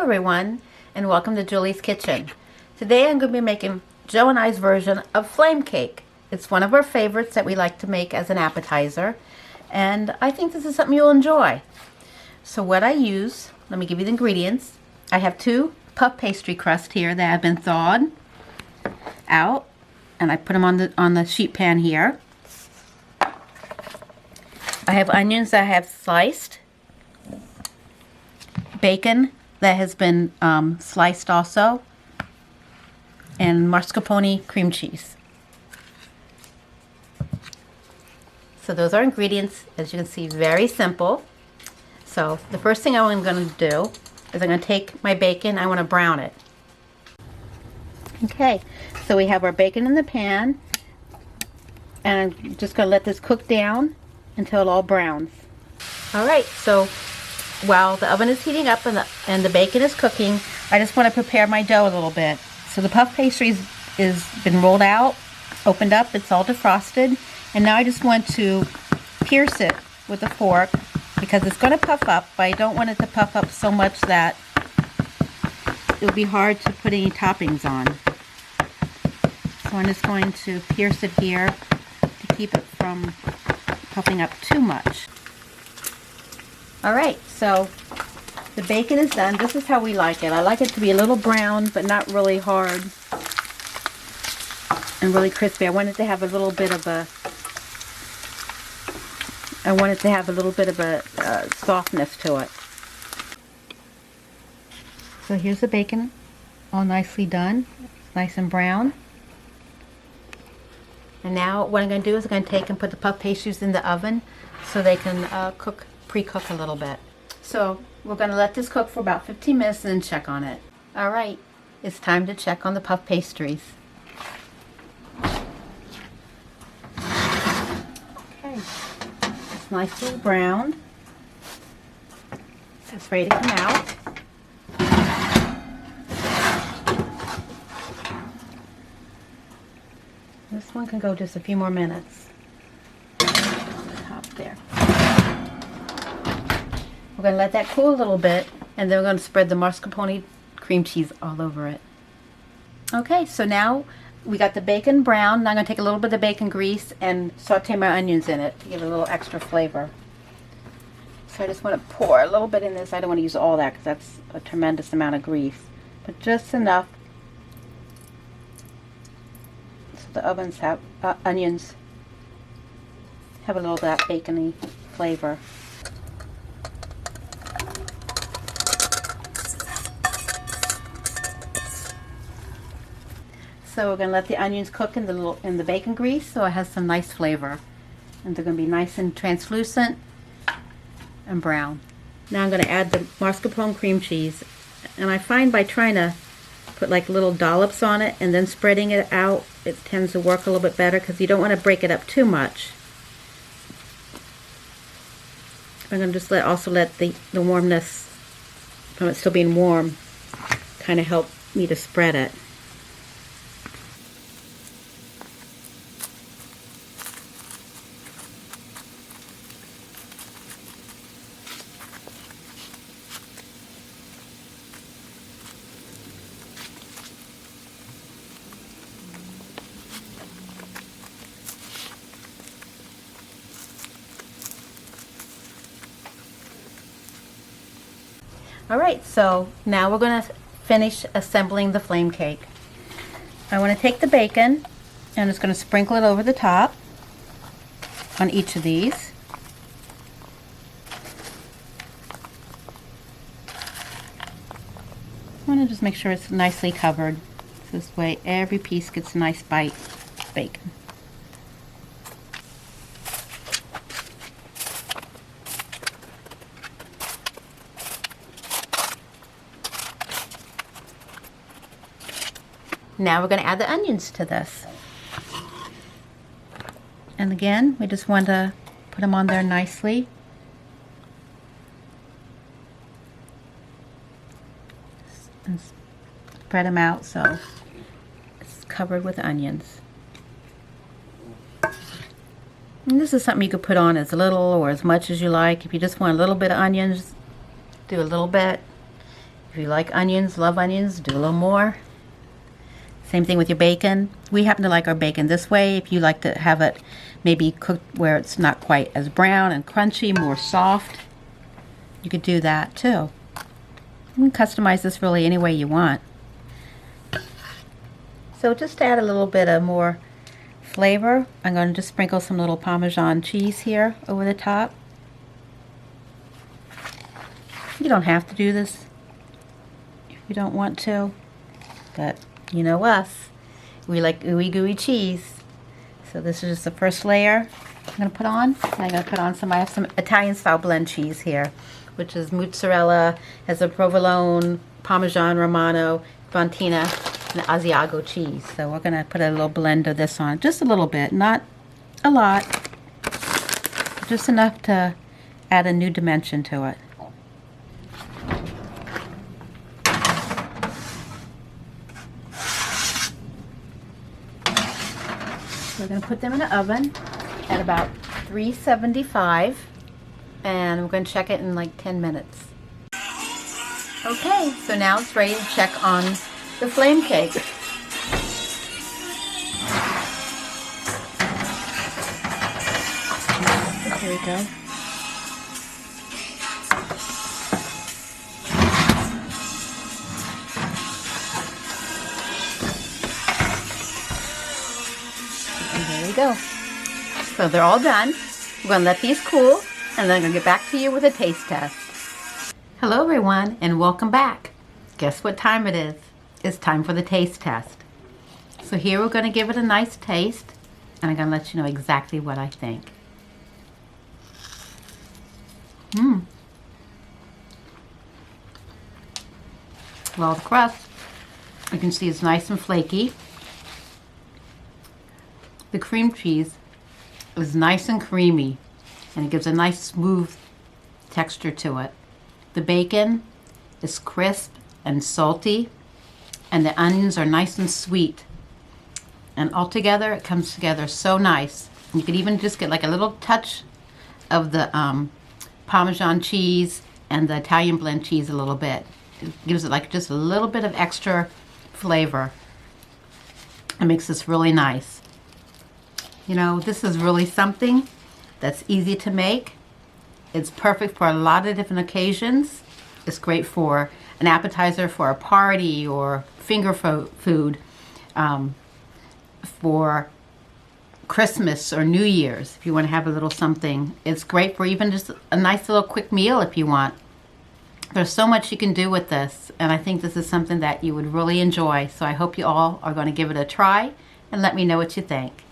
everyone, and welcome to Julie's Kitchen. Today I'm going to be making Joe and I's version of flame cake. It's one of our favorites that we like to make as an appetizer, and I think this is something you'll enjoy. So what I use, let me give you the ingredients. I have 2 puff pastry crusts here that have been thawed out, and I put them on the sheet pan here. I have onions that I have sliced, bacon that has been sliced also, and mascarpone cream cheese. So those are ingredients, as you can see, very simple. So the first thing I'm going to do is I'm going to take my bacon, I want to brown it. Okay, so we have our bacon in the pan, and I'm just going to let this cook down until it all browns. Alright, so while the oven is heating up and the bacon is cooking, I just want to prepare my dough a little bit. So the puff pastry is been rolled out, opened up, it's all defrosted, and now I just want to pierce it with a fork because it's going to puff up, but I don't want it to puff up so much that it'll be hard to put any toppings on. So I'm just going to pierce it here to keep it from puffing up too much. Alright, so the bacon is done. This is how we like it. I like it to be a little brown, but not really hard and really crispy. I want it to have a little bit of a softness to it. So here's the bacon, all nicely done, nice and brown. And now what I'm going to do is I'm going to take and put the puff pastries in the oven so they can pre-cook a little bit. So we're going to let this cook for about 15 minutes and then check on it. Alright, it's time to check on the puff pastries. Okay, it's nicely browned. It's ready to come out. This one can go just a few more minutes. Top there. We're going to let that cool a little bit, and then we're going to spread the mascarpone cream cheese all over it. Okay, so now we got the bacon brown. Now I'm going to take a little bit of bacon grease and saute my onions in it to give it a little extra flavor. So I just want to pour a little bit in this. I don't want to use all that because that's a tremendous amount of grease, but just enough so the ovens have onions have a little of that bacony flavor. So we're going to let the onions cook in the bacon grease so it has some nice flavor. And they're going to be nice and translucent and brown. Now I'm going to add the mascarpone cream cheese. And I find by trying to put like little dollops on it and then spreading it out, it tends to work a little bit better because you don't want to break it up too much. I'm going to just also let the warmness from it still being warm kind of help me to spread it. Alright, so now we're going to finish assembling the flame cake. I want to take the bacon and I'm just going to sprinkle it over the top on each of these. I want to just make sure it's nicely covered. So this way every piece gets a nice bite of bacon. Now we're going to add the onions to this. And again, we just want to put them on there nicely. And spread them out so it's covered with onions. And this is something you could put on as little or as much as you like. If you just want a little bit of onions, do a little bit. If you like onions, love onions, do a little more. Same thing with your bacon. We happen to like our bacon this way. If you like to have it maybe cooked where it's not quite as brown and crunchy, more soft, you could do that too. You can customize this really any way you want. So just to add a little bit of more flavor, I'm going to just sprinkle some little Parmesan cheese here over the top. You don't have to do this if you don't want to, but you know us, we like ooey gooey cheese. So this is just the first layer I'm going to put on. I'm going to put on I have some Italian style blend cheese here, which is mozzarella, has a provolone, Parmesan Romano, Fontina, and Asiago cheese. So we're going to put a little blend of this on, just a little bit, not a lot, just enough to add a new dimension to it. We're going to put them in the oven at about 375, and we're going to check it in like 10 minutes. Okay, so now it's ready to check on the flame cake. Here we go. There we go. So they're all done. We're going to let these cool, and then I'm going to get back to you with a taste test. Hello everyone, and welcome back. Guess what time it is? It's time for the taste test. So here we're going to give it a nice taste, and I'm going to let you know exactly what I think. Well, the crust, you can see it's nice and flaky. The cream cheese is nice and creamy, and it gives a nice smooth texture to it. The bacon is crisp and salty, and the onions are nice and sweet. And altogether, it comes together so nice. You could even just get like a little touch of the Parmesan cheese and the Italian blend cheese a little bit. It gives it like just a little bit of extra flavor. It makes this really nice. You know, this is really something that's easy to make. It's perfect for a lot of different occasions. It's great for an appetizer for a party or finger food, for Christmas or New Year's if you want to have a little something. It's great for even just a nice little quick meal if you want. There's so much you can do with this, and I think this is something that you would really enjoy. So I hope you all are going to give it a try and let me know what you think.